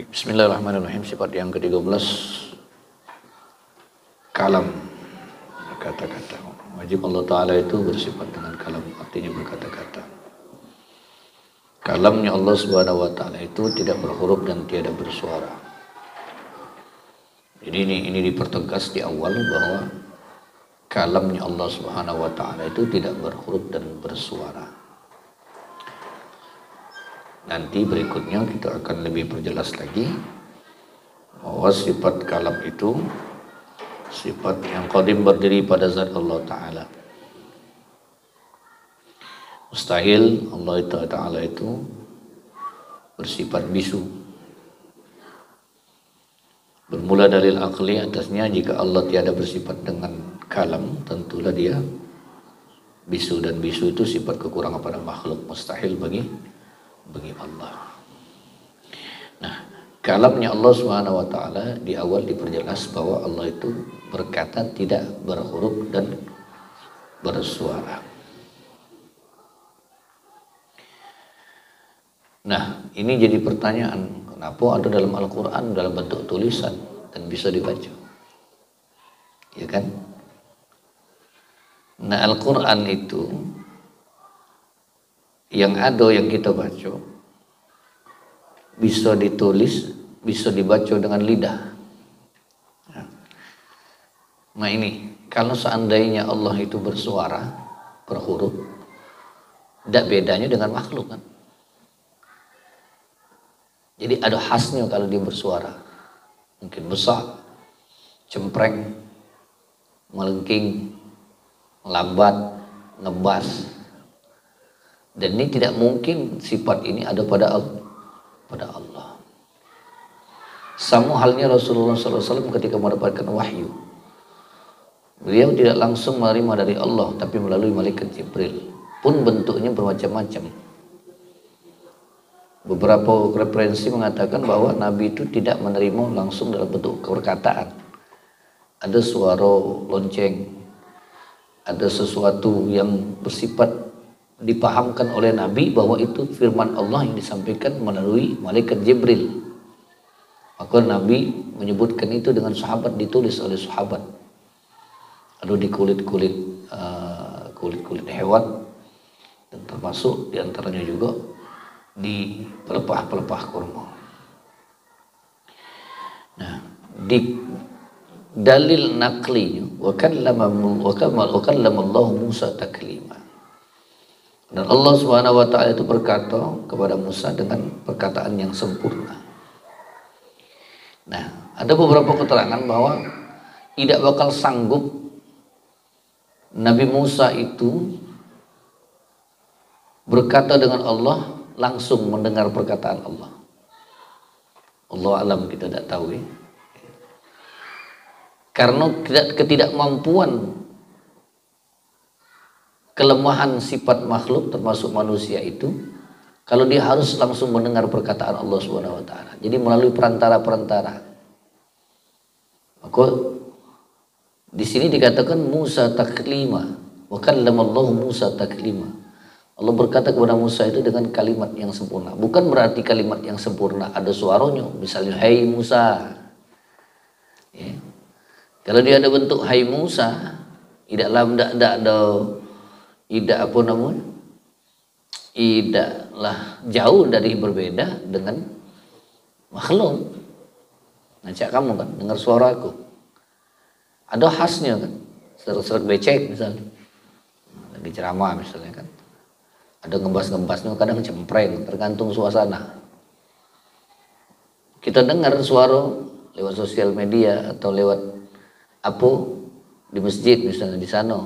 Bismillahirrahmanirrahim. Sifat yang ke-13, kalam, kata-kata. Wajib Allah Ta'ala itu bersifat dengan kalam, artinya berkata-kata. Kalamnya Allah Subhanahu wa Ta'ala itu tidak berhuruf dan tiada bersuara. Jadi ini dipertegas di awal bahwa kalamnya Allah Subhanahu wa Ta'ala itu tidak berhuruf dan bersuara. Nanti berikutnya kita akan lebih perjelas lagi bahwa sifat kalam itu sifat yang qadim, berdiri pada zat Allah Ta'ala. Mustahil Allah Ta'ala itu bersifat bisu. Bermula dalil akli atasnya, jika Allah tiada bersifat dengan kalam, tentulah dia bisu, dan bisu itu sifat kekurangan pada makhluk, mustahil bagi Allah. Nah, kalamnya Allah Subhanahu wa Ta'ala di awal diperjelas bahwa Allah itu berkata, tidak berhuruf dan bersuara. Nah, ini jadi pertanyaan, kenapa ada dalam Al-Quran dalam bentuk tulisan dan bisa dibaca, ya kan? Nah, Al-Quran itu yang ada, yang kita baca, bisa ditulis, bisa dibaca dengan lidah. Nah ini, kalau seandainya Allah itu bersuara, berhuruf, tidak bedanya dengan makhluk kan. Jadi ada khasnya kalau dia bersuara. Mungkin besar, cempreng, melengking, lambat, ngebas. Dan ini tidak mungkin sifat ini ada pada Allah. Sama halnya Rasulullah SAW ketika mendapatkan wahyu. Beliau tidak langsung menerima dari Allah, tapi melalui malaikat Jibril. Pun bentuknya bermacam-macam. Beberapa referensi mengatakan bahwa Nabi itu tidak menerima langsung dalam bentuk perkataan. Ada suara lonceng, ada sesuatu yang bersifat dipahamkan oleh Nabi bahwa itu firman Allah yang disampaikan melalui malaikat Jibril. Maka Nabi menyebutkan itu dengan sahabat, ditulis oleh sahabat. Lalu di kulit-kulit hewan, dan termasuk diantaranya juga di pelepah-pelepah kurma. Nah, di dalil naqli wa kallama Allah Musa taklima. Dan Allah Subhanahu wa Ta'ala itu berkata kepada Musa dengan perkataan yang sempurna. Nah, ada beberapa keterangan bahwa tidak bakal sanggup Nabi Musa itu berkata dengan Allah langsung mendengar perkataan Allah. Allah alam, kita tidak tahu ya. Karena ketidakmampuan, kelemahan sifat makhluk termasuk manusia itu, kalau dia harus langsung mendengar perkataan Allah Subhanahu wa Ta'ala. Jadi melalui perantara-perantara. Maka di sini dikatakan Musa taklima, wa kallamallahu Musa taklima. Allah berkata kepada Musa itu dengan kalimat yang sempurna. Bukan berarti kalimat yang sempurna ada suaranya, misalnya hai Musa. Ya. Kalau dia ada bentuk hai Musa, tidak jauh dari berbeda dengan makhluk. Ngajak kamu kan dengar suara aku, ada khasnya kan, serak-serak becek misalnya, lagi ceramah misalnya kan, ada ngebas-ngebasnya, kadang cempreng, tergantung suasana. Kita dengar suara lewat sosial media atau lewat di masjid misalnya, di sana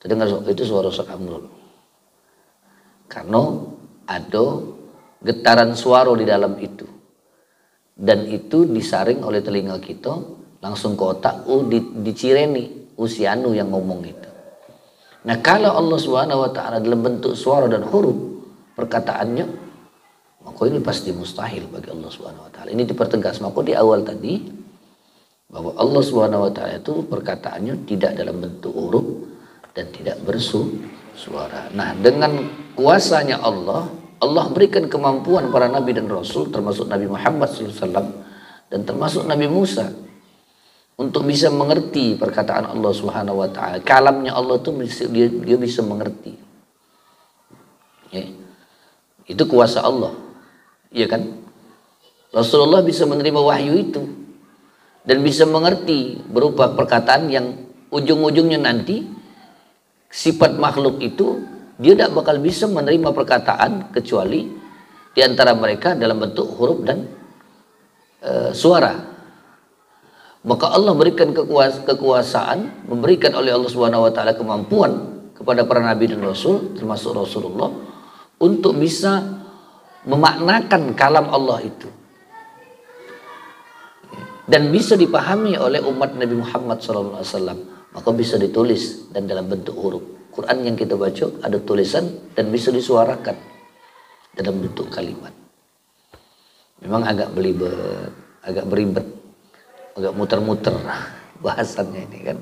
dengar itu suara Amrul, karena ada getaran suara di dalam itu, dan itu disaring oleh telinga kita langsung ke otak, dicireni usianu yang ngomong itu. Nah, kalau Allah Subhanahu wa Ta'ala dalam bentuk suara dan huruf perkataannya, maka ini pasti mustahil bagi Allah Subhanahu wa Ta'ala. Ini dipertegas maka di awal tadi bahwa Allah Subhanahu wa Ta'ala itu perkataannya tidak dalam bentuk huruf dan tidak bersuara. Nah, dengan kuasanya Allah Allah berikan kemampuan para nabi dan rasul, termasuk Nabi Muhammad SAW dan termasuk Nabi Musa, untuk bisa mengerti perkataan Allah Subhanahu wa taala. Kalamnya Allah itu dia bisa mengerti. Ya. Itu kuasa Allah. Iya kan? Rasulullah bisa menerima wahyu itu dan bisa mengerti berupa perkataan yang ujung-ujungnya nanti sifat makhluk itu dia tidak bakal bisa menerima perkataan kecuali di antara mereka dalam bentuk huruf dan suara. Maka Allah berikan kekuasaan, memberikan oleh Allah Subhanahu wa taala kemampuan kepada para nabi dan rasul termasuk Rasulullah untuk bisa memaknakan kalam Allah itu dan bisa dipahami oleh umat Nabi Muhammad SAW. Maka bisa ditulis dan dalam bentuk huruf. Quran yang kita baca ada tulisan dan bisa disuarakan dalam bentuk kalimat. Memang agak belibet, agak beribet, agak muter-muter bahasannya ini kan.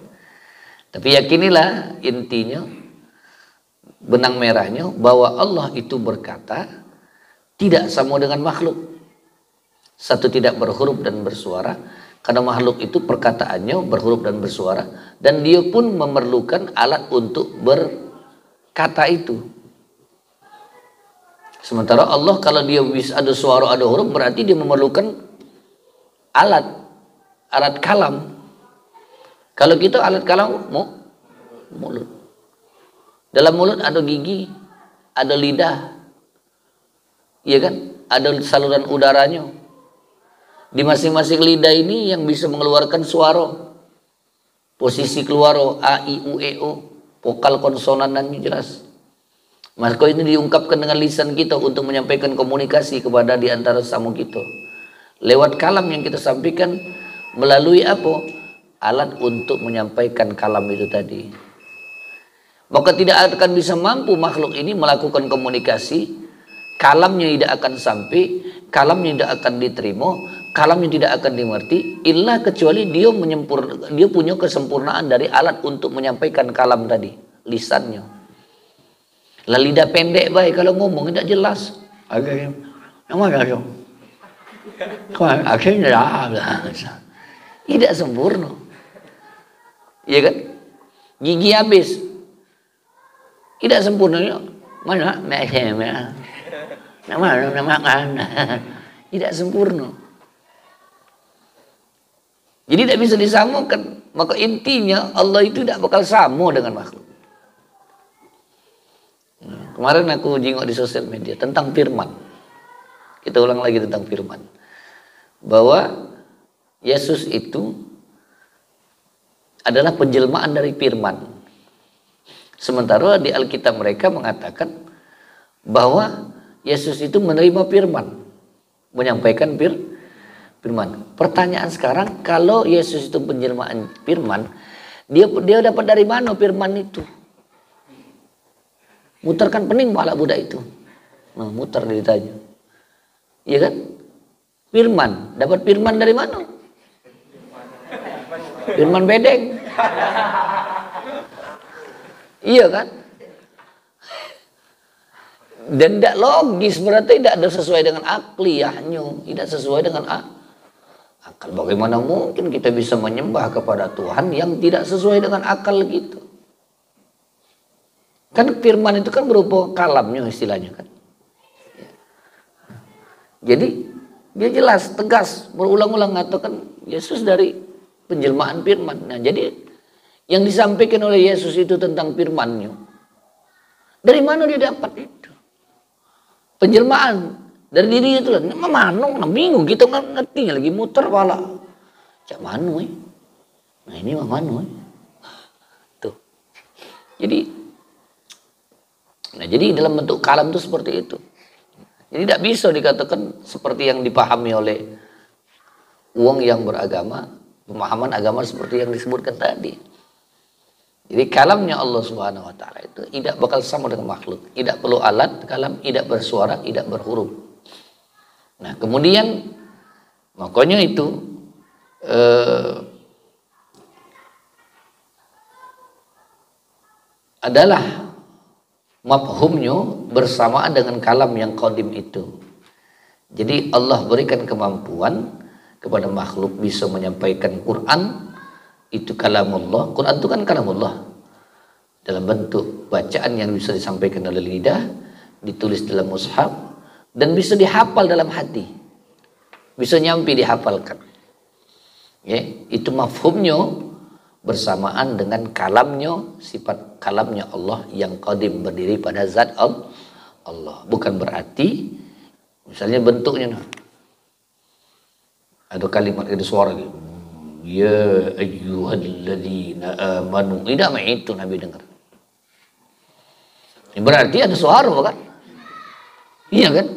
Tapi yakinilah intinya, benang merahnya, bahwa Allah itu berkata tidak sama dengan makhluk. Satu tidak berhuruf dan bersuara, karena makhluk itu perkataannya berhuruf dan bersuara, dan dia pun memerlukan alat untuk berkata itu. Sementara Allah kalau dia bisa ada suara ada huruf, berarti dia memerlukan alat kalam. Kalau kita alat kalam mulut. Dalam mulut ada gigi, ada lidah, iya kan? Ada saluran udaranya. Di masing-masing lidah ini yang bisa mengeluarkan suara. Posisi keluar A, I, U, E, O. Vokal konsonannya jelas. Maka ini diungkapkan dengan lisan kita untuk menyampaikan komunikasi kepada di antara sesama kita. Lewat kalam yang kita sampaikan melalui apa? Alat untuk menyampaikan kalam itu tadi. Maka tidak akan bisa mampu makhluk ini melakukan komunikasi. Kalamnya tidak akan sampai, kalamnya tidak akan diterima, kalamnya tidak akan dimengerti, illa kecuali dia punya kesempurnaan dari alat untuk menyampaikan kalam tadi, lisannya. Lah lidah pendek baik kalau ngomong tidak jelas. Tidak sempurna. Iya kan? Gigi habis. Tidak sempurna. Mana? Tidak sempurna. Jadi tidak bisa disamakan. Maka intinya Allah itu tidak bakal sama dengan makhluk. Kemarin aku jenguk di sosial media tentang firman. Kita ulang lagi tentang firman. Bahwa Yesus itu adalah penjelmaan dari firman. Sementara di Alkitab mereka mengatakan bahwa Yesus itu menerima firman, menyampaikan firman. Pertanyaan sekarang, kalau Yesus itu penjelmaan firman, dia dapat dari mana firman itu? Muterkan pening pala budak itu. Nah, muter ditanya. Iya kan? Firman, dapat firman dari mana? Firman bedeng. Iya kan? Dan tidak logis, berarti tidak ada sesuai dengan akliyahnya, tidak sesuai dengan akal. Bagaimana mungkin kita bisa menyembah kepada Tuhan yang tidak sesuai dengan akal gitu? Kan firman itu kan berupa kalamnya istilahnya kan. Jadi dia jelas, tegas, berulang-ulang mengatakan Yesus dari penjelmaan firman. Nah, jadi yang disampaikan oleh Yesus itu tentang firman-Nya, dari mana dia dapat itu? Penjelmaan dari diri itu lah. Mana bingung kita nggak ngerti lagi muter pala. Cak manu Nah ini mah manu Tuh. Jadi dalam bentuk kalam itu seperti itu. Jadi tidak bisa dikatakan seperti yang dipahami oleh uang yang beragama, pemahaman agama seperti yang disebutkan tadi. Jadi kalamnya Allah Subhanahu wa taala itu tidak bakal sama dengan makhluk. Tidak perlu alat kalam, tidak bersuara, tidak berhuruf. Nah, kemudian makanya itu adalah mafhumnya bersamaan dengan kalam yang qadim itu. Jadi Allah berikan kemampuan kepada makhluk bisa menyampaikan Quran, itu kalamullah. Quran itu kan kalamullah dalam bentuk bacaan yang bisa disampaikan oleh lidah, ditulis dalam mushaf, dan bisa dihafal dalam hati, bisa nyampe dihafalkan. Ya, itu mafhumnya bersamaan dengan kalamnya, sifat kalamnya Allah yang qadim, berdiri pada zat Allah. Bukan berarti misalnya bentuknya ada kalimat, ada suara gitu, ya ayyuhalladzina amanu, tidak itu Nabi dengar. Ini berarti ada suara kan? Iya kan?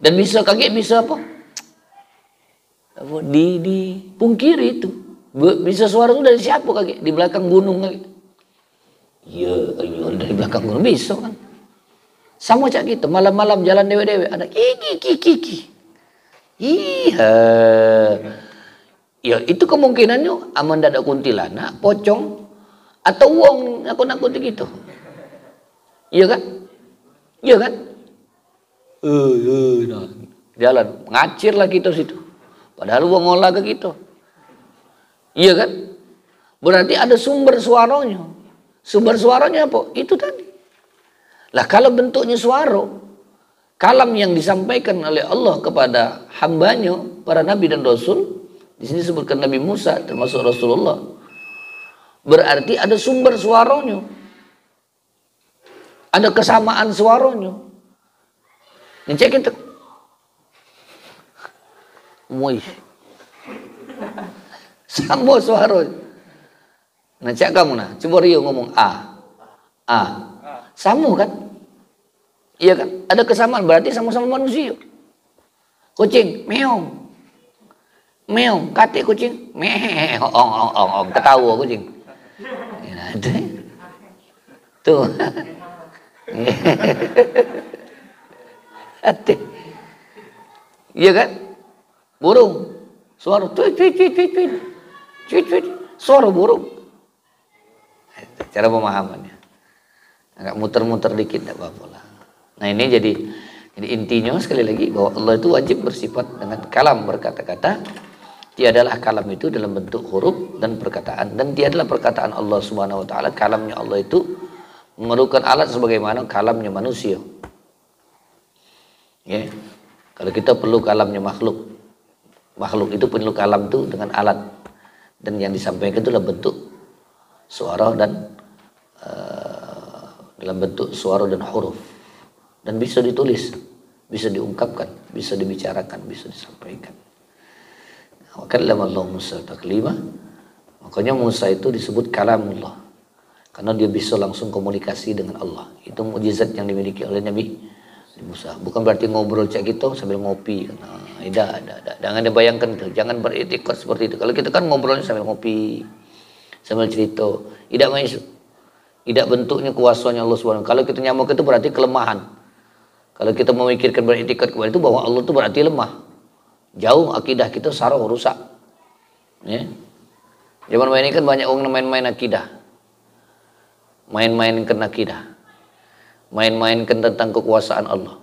Dan bisa kaget, bisa apa? Dipungkiri itu. Bisa suara itu dari siapa kaget? Di belakang gunung kaget. Ya, dari belakang gunung bisa kan? Sama cak gitu, malam-malam jalan dewe-dewe ada kiki. Iya. Ya, itu kemungkinannya aman dadak kuntilanak, pocong, atau wong nakut-nakut gitu. Iya kan? Iya kan? Nah, jalan ngacir lah kita situ. Padahal wong ngolah ke kita. Iya kan? Berarti ada sumber suaranya. Sumber suaranya apa? Itu tadi. Lah kalau bentuknya suara, kalam yang disampaikan oleh Allah kepada hambanya, para nabi dan rasul, di sini disebutkan Nabi Musa termasuk Rasulullah. Berarti ada sumber suaranya. Ada kesamaan suaranya. Ngecek itu. Muih. Sama suara. Nah, cak kamu nah, coba Rio ngomong A. Sama kan? Iya kan? Ada kesamaan, berarti sama-sama manusia. Kucing, meong. Meong, kate kucing, meong, ketawa kucing. Nah, itu. Tuh. Hati. Iya kan? Burung, suara tweet, suara burung. Cara pemahamannya. Agak muter-muter dikit, tidak apa-apa lah. Nah ini jadi intinya sekali lagi bahwa Allah itu wajib bersifat dengan kalam, berkata-kata. Tiadalah kalam itu dalam bentuk huruf dan perkataan, dan tiadalah perkataan Allah Subhanahu Wa Taala. Kalamnya Allah itu memerlukan alat sebagaimana kalamnya manusia. Ya, kalau kita perlu kalamnya makhluk. Makhluk itu perlu kalam itu dengan alat, dan yang disampaikan itu dalam bentuk suara dan dalam bentuk suara dan huruf, dan bisa ditulis, bisa diungkapkan, bisa dibicarakan, bisa disampaikan. Wakallama Allah Musa taklima. Makanya Musa itu disebut kalamullah karena dia bisa langsung komunikasi dengan Allah. Itu mukjizat yang dimiliki oleh Nabi Musa. Bukan berarti ngobrol cak gitu sambil ngopi. Nah, jangan dibayangkan tuh, jangan beriktikad seperti itu. Kalau kita kan ngobrolnya sambil ngopi, sambil cerita, tidak main, tidak bentuknya kuasanya Allah Subhanahu. Kalau kita nyamuk itu berarti kelemahan. Kalau kita memikirkan beriktikad kepada itu bahwa Allah itu berarti lemah, jauh akidah kita sarah rusak. Ya. Zaman ini kan banyak orang main-main akidah, main-mainkan akidah. Main-mainkan tentang kekuasaan Allah,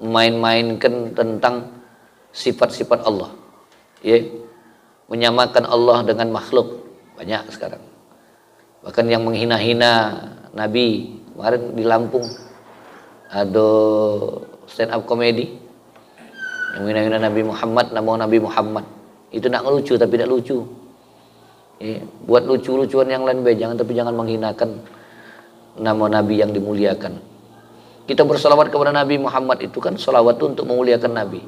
main-mainkan tentang sifat-sifat Allah, ya, menyamakan Allah dengan makhluk banyak sekarang. Bahkan yang menghina-hina Nabi. Kemarin di Lampung ada stand up komedi yang menghina-hina Nabi Muhammad, nama Nabi Muhammad. Itu nak ngelucu tapi tidak lucu. Ya, buat lucu-lucuan yang lain tapi jangan menghinakan nama Nabi yang dimuliakan. Kita bersolawat kepada Nabi Muhammad itu kan solawat itu untuk memuliakan Nabi.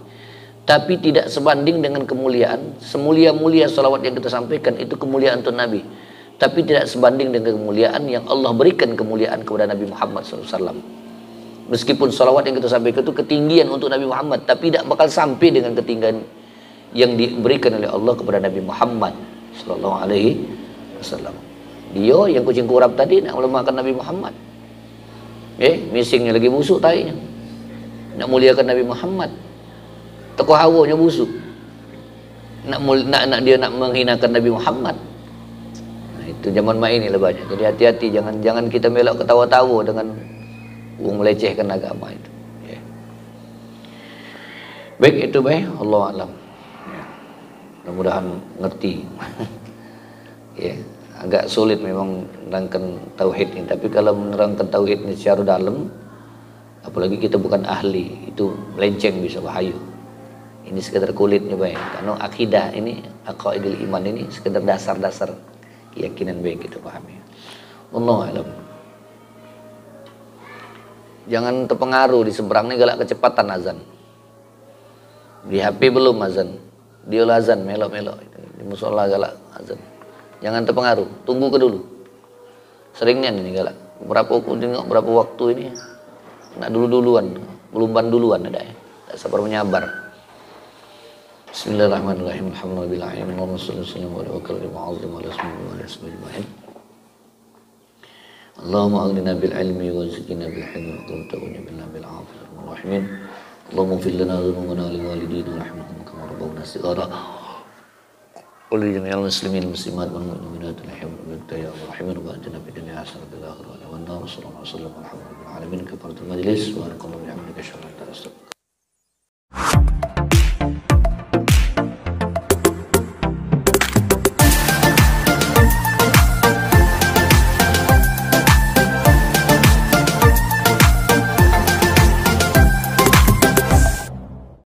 Tapi tidak sebanding dengan kemuliaan. Semulia-mulia solawat yang kita sampaikan itu kemuliaan untuk Nabi. Tapi tidak sebanding dengan kemuliaan yang Allah berikan kemuliaan kepada Nabi Muhammad SAW. Meskipun solawat yang kita sampaikan itu ketinggian untuk Nabi Muhammad, tapi tidak bakal sampai dengan ketinggian yang diberikan oleh Allah kepada Nabi Muhammad SAW. Dia yang kucing kurap tadi nak melemahkan Nabi Muhammad. Misingnya lagi busuk tainya. Nak muliakan Nabi Muhammad. Tokoh hawanya busuk. Nak dia nak menghinakan Nabi Muhammad. Nah, itu zaman main ini lah banyak. Jadi hati-hati, jangan kita melok ketawa-tawa dengan melecehkan agama itu. Ya. Baik, itu baik, Allah alam. Ya. Mudah-mudahan ngerti. Ya, agak sulit memang menerangkan tauhid ini, tapi kalau menerangkan tauhid ini secara dalam, apalagi kita bukan ahli, itu melenceng, bisa bahaya. Ini sekedar kulitnya baik. Karena akidah ini, aqaidul iman ini sekedar dasar-dasar keyakinan baik kita pahami. Allah alam. Jangan terpengaruh di seberang ini galak kecepatan azan. Di HP belum azan, dia azan melok-melok. Di musola galak azan. Jangan terpengaruh, tunggu ke dulu. Seringnya ini galak. Berapa waktu ini? Nak duluan, melumban duluan ada ya. Tak sabar menyabar. Bismillahirrahmanirrahim. Alhamdulillahirabbil alamin. Allahumma shalli wa sallim ala Allahumma aghnina bil ilmi wa zidna bil hilmi wa qulna bilna bil afiyati wal rahimin. Allahumma ighfir lana dhunubana wa li walidina warhamhum kama rabbawna shighara. ولجميع المسلمين والمسلمات والمؤمنات الحمد لله يا الرحمن وبارك في الدنيا حسنة وفي الآخرة والنار صلى الله عليه وسلم والحمد لله العالمين كفرت المجلس وأنا قل بحمدك أشهد أن لا إله إلا أنت